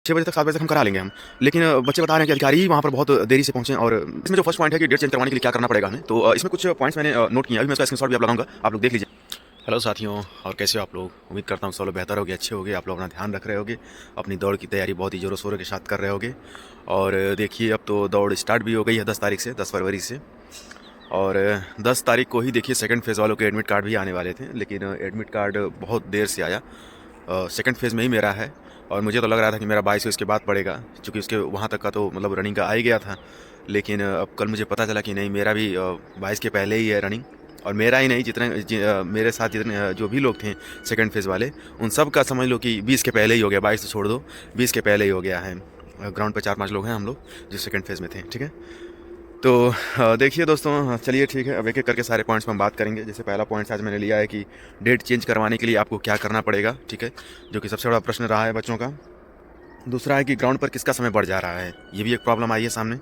6 बजे तक 7 बजे तक हम करा लेंगे हम। लेकिन बच्चे बता रहे हैं कि अधिकारी ही वहाँ पर बहुत देरी से पहुँचे। और इसमें जो फर्स्ट पॉइंट है कि डेट चेंज करवाने के लिए क्या करना पड़ेगा हमें, तो इसमें कुछ पॉइंट्स मैंने नोट किए हैं। अभी मैं इसका स्क्रीनशॉट भी आप लगाऊंगा, आप लोग देख लीजिए। हेलो साथियों, और कैसे हो आप लोग? उम्मीद करता हूँ सब लोग बेहतर होगे, अच्छे होगे, आप लोग अपना ध्यान रख रहे होगे, अपनी दौड़ की तैयारी बहुत ही ज़ोरों शोरों के साथ कर रहे होगे। और देखिए अब तो दौड़ स्टार्ट भी हो गई है 10 तारीख से, 10 फरवरी से। और 10 तारीख को ही देखिए सेकंड फेज़ वालों के एडमिट कार्ड भी आने वाले थे, लेकिन एडमिट कार्ड बहुत देर से आया। सेकंड फेज़ में ही मेरा है, और मुझे तो लग रहा था कि मेरा 22 को इसके बाद पड़ेगा, क्योंकि उसके वहाँ तक का तो मतलब रनिंग का आ ही गया था। लेकिन अब कल मुझे पता चला कि नहीं, मेरा भी 22 के पहले ही है रनिंग। और मेरा ही नहीं, मेरे साथ जितने जो भी लोग थे सेकंड फेज़ वाले, उन सब का समझ लो कि 20 के पहले ही हो गया। 22 तो छोड़ दो, 20 के पहले ही हो गया है। ग्राउंड पे 4-5 लोग हैं हम लोग जो सेकंड फेज़ में थे, ठीक है। तो देखिए दोस्तों, चलिए ठीक है, अब एक एक करके सारे पॉइंट्स पर हम बात करेंगे। जैसे पहला पॉइंट्स आज मैंने लिया है कि डेट चेंज करवाने के लिए आपको क्या करना पड़ेगा, ठीक है, जो कि सबसे बड़ा प्रश्न रहा है बच्चों का। दूसरा है कि ग्राउंड पर किसका समय बढ़ जा रहा है, ये भी एक प्रॉब्लम आई है सामने।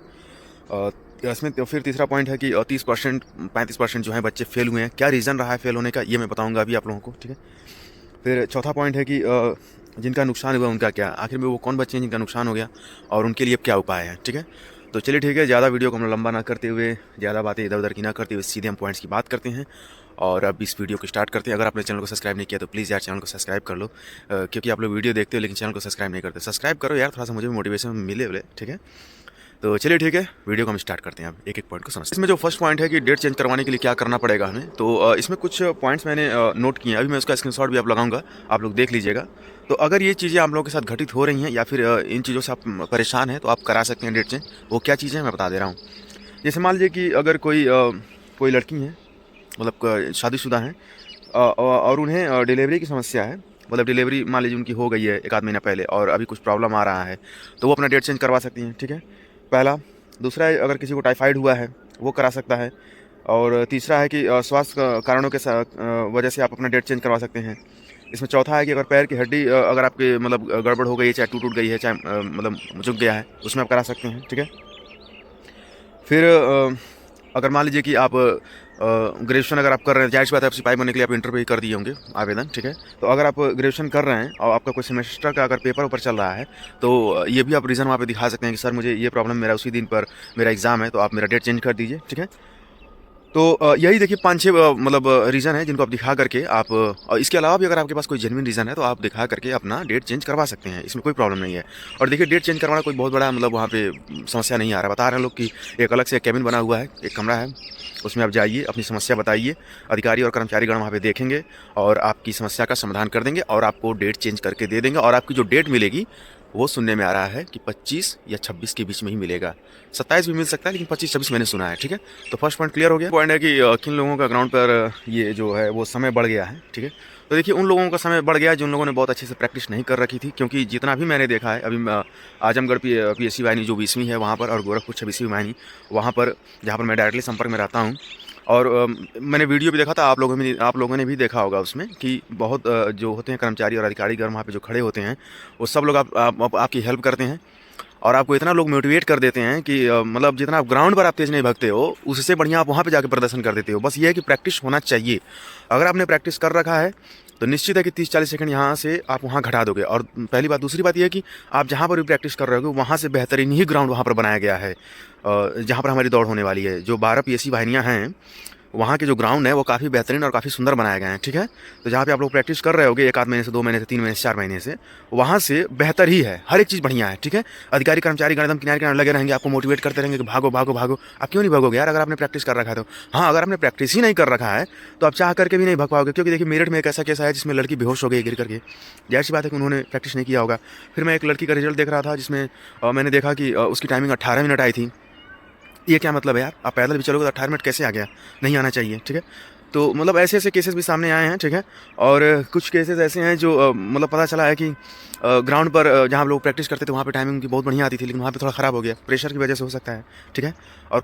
इसमें तो फिर तीसरा पॉइंट है कि 30% 35% जो है बच्चे फेल हुए हैं, क्या रीज़न रहा है फेल होने का, ये मैं बताऊँगा अभी आप लोगों को, ठीक है। फिर चौथा पॉइंट है कि जिनका नुकसान हुआ उनका क्या, आखिर में वो कौन बच्चे हैं जिनका नुकसान हो गया, और उनके लिए अब क्या उपाय है, ठीक है। तो चलिए ठीक है, ज़्यादा वीडियो को हम लंबा ना करते हुए, ज़्यादा बातें इधर उधर की ना करते हुए, सीधे हम पॉइंट्स की बात करते हैं। और अब इस वीडियो को स्टार्ट करते हैं। अगर आपने चैनल को सब्सक्राइब नहीं किया तो प्लीज़ यार चैनल को सब्सक्राइब कर लो, क्योंकि आप लोग वीडियो देखते हो लेकिन चैनल को सब्सक्राइब नहीं करते। सब्सक्राइब करो यार, थोड़ा सा मुझे भी मोटिवेशन मिले बोले, ठीक है। तो चलिए ठीक है, वीडियो को हम स्टार्ट करते हैं। अब एक एक पॉइंट को समझते हैं। इसमें जो फर्स्ट पॉइंट है कि डेट चेंज करवाने के लिए क्या करना पड़ेगा हमें, तो इसमें कुछ पॉइंट्स मैंने नोट किए हैं। अभी मैं उसका स्क्रीनशॉट भी आप लगाऊंगा, आप लोग देख लीजिएगा। तो अगर ये चीज़ें आप लोगों के साथ घटित हो रही हैं, या फिर इन चीज़ों से आप परेशान हैं, तो आप करा सकते हैं डेट चेंज। वो क्या चीज़ें हैं मैं बता दे रहा हूँ। जैसे मान लीजिए कि अगर कोई लड़की है, मतलब शादीशुदा हैं, और उन्हें डिलीवरी की समस्या है, मतलब डिलीवरी मान लीजिए उनकी हो गई है 1 आध महीना पहले, और अभी कुछ प्रॉब्लम आ रहा है, तो वो अपना डेट चेंज करवा सकती हैं, ठीक है, पहला। दूसरा है अगर किसी को टाइफाइड हुआ है, वो करा सकता है। और तीसरा है कि स्वास्थ्य कारणों के वजह से आप अपना डेट चेंज करवा सकते हैं। इसमें चौथा है कि अगर पैर की हड्डी अगर आपके मतलब गड़बड़ हो गई है, चाहे टूट गई है, चाहे मतलब झुक गया है, उसमें आप करा सकते हैं, ठीक है। फिर अगर मान लीजिए कि आप ग्रेजुएशन अगर आप कर रहे हैं, जाहिर सी बात है आप सिपाही बनने के लिए आप इंटर पे ही कर दिए होंगे आवेदन, ठीक है। तो अगर आप ग्रेजुएशन कर रहे हैं और आपका कोई सेमेस्टर का अगर पेपर ऊपर चल रहा है, तो ये भी आप रीज़न वहाँ पे दिखा सकते हैं कि सर मुझे ये प्रॉब्लम, मेरा उसी दिन पर मेरा एग्ज़ाम है, तो आप मेरा डेट चेंज कर दीजिए, ठीक है। तो यही देखिए 5-6 मतलब रीज़न है जिनको आप दिखा करके आप, और इसके अलावा भी अगर आपके पास कोई जेन्युइन रीज़न है तो आप दिखा करके अपना डेट चेंज करवा सकते हैं, इसमें कोई प्रॉब्लम नहीं है। और देखिए डेट चेंज करवाना कोई बहुत बड़ा मतलब वहाँ पे समस्या नहीं आ रहा है। बता रहे हैं लोग कि एक अलग से केबिन बना हुआ है, एक कमरा है, उसमें आप जाइए, अपनी समस्या बताइए, अधिकारी और कर्मचारीगण वहाँ पे देखेंगे और आपकी समस्या का समाधान कर देंगे, और आपको डेट चेंज करके दे देंगे। और आपकी जो डेट मिलेगी वो सुनने में आ रहा है कि 25 या 26 के बीच में ही मिलेगा। 27 भी मिल सकता है, लेकिन 25-26 मैंने सुना है, ठीक है। तो फर्स्ट पॉइंट क्लियर हो गया। पॉइंट है कि किन लोगों का ग्राउंड पर ये जो है वो समय बढ़ गया है, ठीक है। तो देखिए उन लोगों का समय बढ़ गया है जिन लोगों ने बहुत अच्छे से प्रैक्टिस नहीं कर रखी थी, क्योंकि जितना भी मैंने देखा है अभी आजमगढ़ PSC वाहिनी जो 20वीं है वहाँ पर, और गोरखपुर 26वीं वाहिनी वहाँ पर, जहाँ पर मैं डायरेक्टली संपर्क में रहता हूँ। और मैंने वीडियो भी देखा था, आप लोगों ने भी देखा होगा उसमें, कि बहुत जो होते हैं कर्मचारी और अधिकारीगण वहाँ पे जो खड़े होते हैं, वो सब लोग आपकी हेल्प करते हैं, और आपको इतना लोग मोटिवेट कर देते हैं कि मतलब जितना आप ग्राउंड पर आप तेज़ नहीं भागते हो, उससे बढ़िया आप वहाँ पे जाके प्रदर्शन कर देते हो। बस ये है कि प्रैक्टिस होना चाहिए। अगर आपने प्रैक्टिस कर रखा है तो निश्चित है कि 30-40 सेकंड यहाँ से आप वहाँ घटा दोगे। और पहली बात, दूसरी बात यह है कि आप जहाँ पर भी प्रैक्टिस कर रहे हो वहाँ से बेहतरीन ही ग्राउंड वहाँ पर बनाया गया है, जहाँ पर हमारी दौड़ होने वाली है। जो 12 PSC वाहिनियाँ हैं, वहाँ के जो ग्राउंड है वो काफ़ी बेहतरीन और काफ़ी सुंदर बनाए गए हैं, ठीक है। तो जहाँ पे आप लोग प्रैक्टिस कर रहे होगे 1 आध महीने से, 2 महीने से, 3 महीने से, 4 महीने से, वहाँ से बेहतर ही है, हर एक चीज़ बढ़िया है, ठीक है। अधिकारी कर्मचारी एकदम किनारे किनारे लगे रहेंगे, आपको मोटिवेट करते रहेंगे कि भागो भागो भागो। आप क्यों नहीं भागोगे यार, अगर आपने प्रैक्टिस कर रखा है तो। हाँ, अगर आपने प्रैक्टिस ही नहीं कर रखा है तो आप चाह करके भी नहीं भाग पाओगे, क्योंकि देखिए मेरठ में एक ऐसा केस आया जिसमें लड़की बेहोश हो गई गिर करके। जाहिर सी बात है कि उन्होंने प्रैक्टिस नहीं किया होगा। फिर मैं एक लड़की का रिजल्ट देख रहा था जिसमें मैंने देखा कि उसकी टाइमिंग 18 मिनट आई थी। ये क्या मतलब है यार, आप पैदल भी चलोगे तो 18 मिनट कैसे आ गया, नहीं आना चाहिए, ठीक है। तो मतलब ऐसे ऐसे केसेस भी सामने आए हैं, ठीक है। और कुछ केसेस ऐसे हैं जो मतलब पता चला है कि ग्राउंड पर जहाँ हम लोग प्रैक्टिस करते थे वहाँ पे टाइमिंग उनकी बहुत बढ़िया आती थी, लेकिन वहाँ पे थोड़ा ख़राब हो गया, प्रेशर की वजह से हो सकता है, ठीक है। और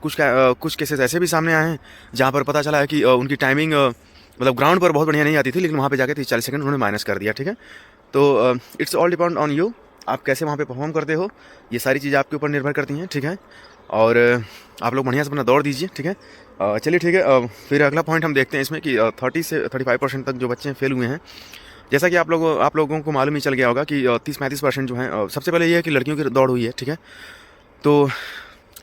कुछ केसेस ऐसे भी सामने आए हैं जहाँ पर पता चला है कि उनकी टाइमिंग मतलब ग्राउंड पर बहुत बढ़िया नहीं आती थी, लेकिन वहाँ पे जाके 30-40 सेकंड उन्होंने माइनस कर दिया, ठीक है। तो it's all depend on you, आप कैसे वहाँ पे परफॉर्म करते हो, ये सारी चीज़ें आपके ऊपर निर्भर करती हैं, ठीक है। और आप लोग बढ़िया से अपना दौड़ दीजिए, ठीक है। चलिए ठीक है, फिर अगला पॉइंट हम देखते हैं इसमें कि 30 से 35% तक जो बच्चे फेल हुए हैं, जैसा कि आप लोगों को मालूम ही चल गया होगा कि 30-35% जो है, सबसे पहले ये है कि लड़कियों की दौड़ हुई है, ठीक है। तो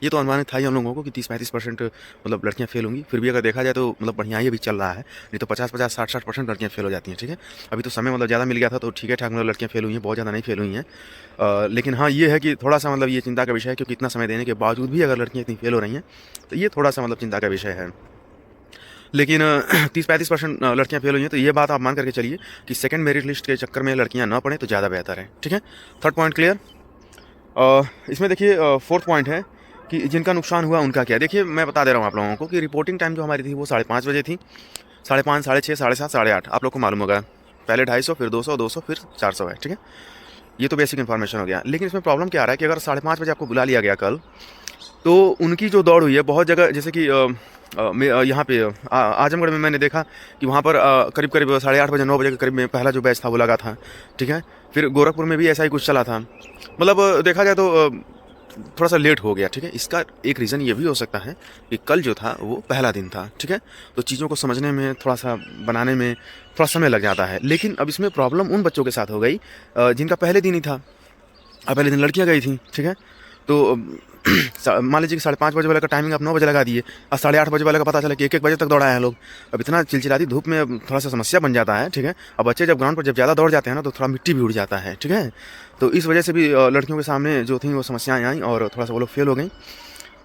ये तो अनुमानित था ही हम लोगों को कि 30-35% मतलब लड़कियां फेल होंगी। फिर भी अगर देखा जाए तो मतलब बढ़िया ही अभी चल रहा है, नहीं तो 50-50, 60-60% लड़कियां फेल हो जाती हैं, ठीक है। अभी तो समय मतलब ज़्यादा मिल गया था तो ठीक है ठाक मतलब लड़कियां फेल हुई हैं, बहुत ज़्यादा नहीं फेल हुई हैं। लेकिन हाँ ये है कि थोड़ा सा मतलब ये चिंता का विषय है, क्योंकि इतना समय देने के बावजूद भी अगर लड़कियाँ इतनी फेल हो रही हैं तो ये थोड़ा सा मतलब चिंता का विषय है। लेकिन 30-35% लड़कियां फेल हुई हैं, तो ये बात आप मान करके चलिए कि सेकंड मेरिट लिस्ट के चक्कर में लड़कियां ना पढ़ें तो ज़्यादा बेहतर है, ठीक है। Third point clear. इसमें देखिए फोर्थ पॉइंट है कि जिनका नुकसान हुआ उनका क्या। देखिए मैं बता दे रहा हूँ आप लोगों को कि रिपोर्टिंग टाइम जो हमारी थी वो 5:30 बजे थी। 5:30, 6:30, 7:30, 8:30 आप लोग को मालूम होगा। पहले 250, फिर 200, 200 फिर 400 है, ठीक है। ये तो बेसिक इन्फॉर्मेशन हो गया। लेकिन इसमें प्रॉब्लम क्या आ रहा है कि अगर 5:30 बजे आपको बुला लिया गया कल, तो उनकी जो दौड़ हुई है बहुत जगह, जैसे कि यहाँ पे आजमगढ़ में मैंने देखा कि वहाँ पर करीब करीब 8:30 बजे 9 बजे के करीब में पहला जो बैच था वो लगा था, ठीक है। फिर गोरखपुर में भी ऐसा ही कुछ चला था। मतलब देखा जाए तो थोड़ा सा लेट हो गया, ठीक है। इसका एक रीज़न ये भी हो सकता है कि कल जो था वो पहला दिन था, ठीक है। तो चीज़ों को समझने में थोड़ा सा, बनाने में थोड़ा समय लग जाता है। लेकिन अब इसमें प्रॉब्लम उन बच्चों के साथ हो गई जिनका पहले दिन ही था। अब पहले दिन लड़कियां गई थी, ठीक है। तो मान लीजिए कि 5:30 बजे वाले का टाइमिंग आप 9 बजे लगा दिए, और 8:30 बजे वाले का पता चला कि 1-1 बजे तक दौड़ाए हैं लोग। अब इतना चिलचिलाती धूप में अब थोड़ा सा समस्या बन जाता है, ठीक है। अब बच्चे जब ग्राउंड पर जब ज़्यादा दौड़ जाते हैं ना तो थोड़ा मिट्टी भी उड़ जाता है, ठीक है। तो इस वजह से भी लड़कियों के सामने जो थी वो समस्याएं आई और थोड़ा सा वो लोग फेल हो गई।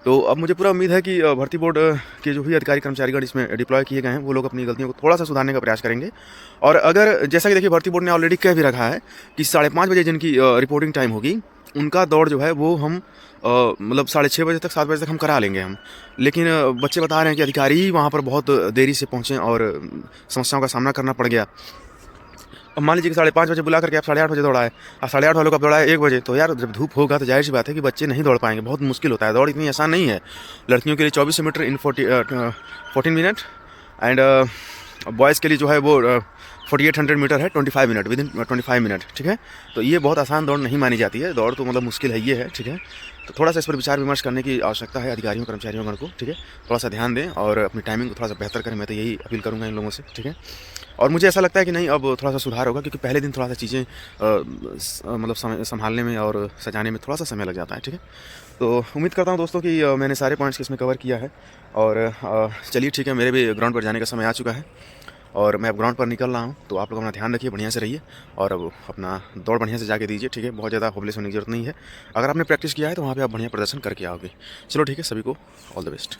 तो अब मुझे पूरा उम्मीद है कि भर्ती बोर्ड के जो भी अधिकारी कर्मचारीगण इसमें डिप्लॉय किए गए हैं वो लोग अपनी गलतियों को थोड़ा सा सुधारने का प्रयास करेंगे। और अगर जैसा कि देखिए भर्ती बोर्ड ने ऑलरेडी कह भी रखा है कि 5:30 बजे जिनकी रिपोर्टिंग टाइम होगी उनका दौड़ जो है वो हम मतलब 6:30 बजे तक, 7 बजे तक हम करा लेंगे हम। लेकिन बच्चे बता रहे हैं कि अधिकारी ही वहाँ पर बहुत देरी से पहुँचे और समस्याओं का सामना करना पड़ गया। अब मान लीजिए कि 5:30 बजे बुला करके आप 8:30 बजे दौड़ाए, और 8:30 वालों को आप दौड़ाए 1 बजे, तो यार जब धूप होगा तो जाहिर सी बात है कि बच्चे नहीं दौड़ पाएंगे, बहुत मुश्किल होता है। दौड़ इतनी आसान नहीं है। लड़कियों के लिए 24 metre in 14 minute, and boys के लिए जो है वो 4800 मीटर है 25 मिनट, विद इन 25 मिनट, ठीक है। तो ये बहुत आसान दौड़ नहीं मानी जाती है। दौड़ तो मतलब मुश्किल है ये है, ठीक है। तो थोड़ा सा इस पर विचार विमर्श करने की आवश्यकता है अधिकारियों कर्मचारियों को, ठीक है। थोड़ा सा ध्यान दें और अपनी टाइमिंग को थोड़ा सा बेहतर करें, मैं तो यही अपील करूँगा इन लोगों से, ठीक है। और मुझे ऐसा लगता है कि नहीं अब थोड़ा सा सुधार होगा, क्योंकि पहले दिन थोड़ा सा चीज़ें मतलब संभालने में और सजाने में थोड़ा सा समय लग जाता है, ठीक है। तो उम्मीद करता हूँ दोस्तों कि मैंने सारे पॉइंट्स इसमें कवर किया है। और चलिए ठीक है, मेरे भी ग्राउंड पर जाने का समय आ चुका है और मैं अब ग्राउंड पर निकल रहा हूँ। तो आप लोग अपना ध्यान रखिए, बढ़िया से रहिए और अब अपना दौड़ बढ़िया से जाके दीजिए, ठीक है। बहुत ज़्यादा होपलेस होने की जरूरत नहीं है। अगर आपने प्रैक्टिस किया है तो वहाँ पे आप बढ़िया प्रदर्शन करके आओगे। चलो ठीक है, सभी को ऑल द बेस्ट।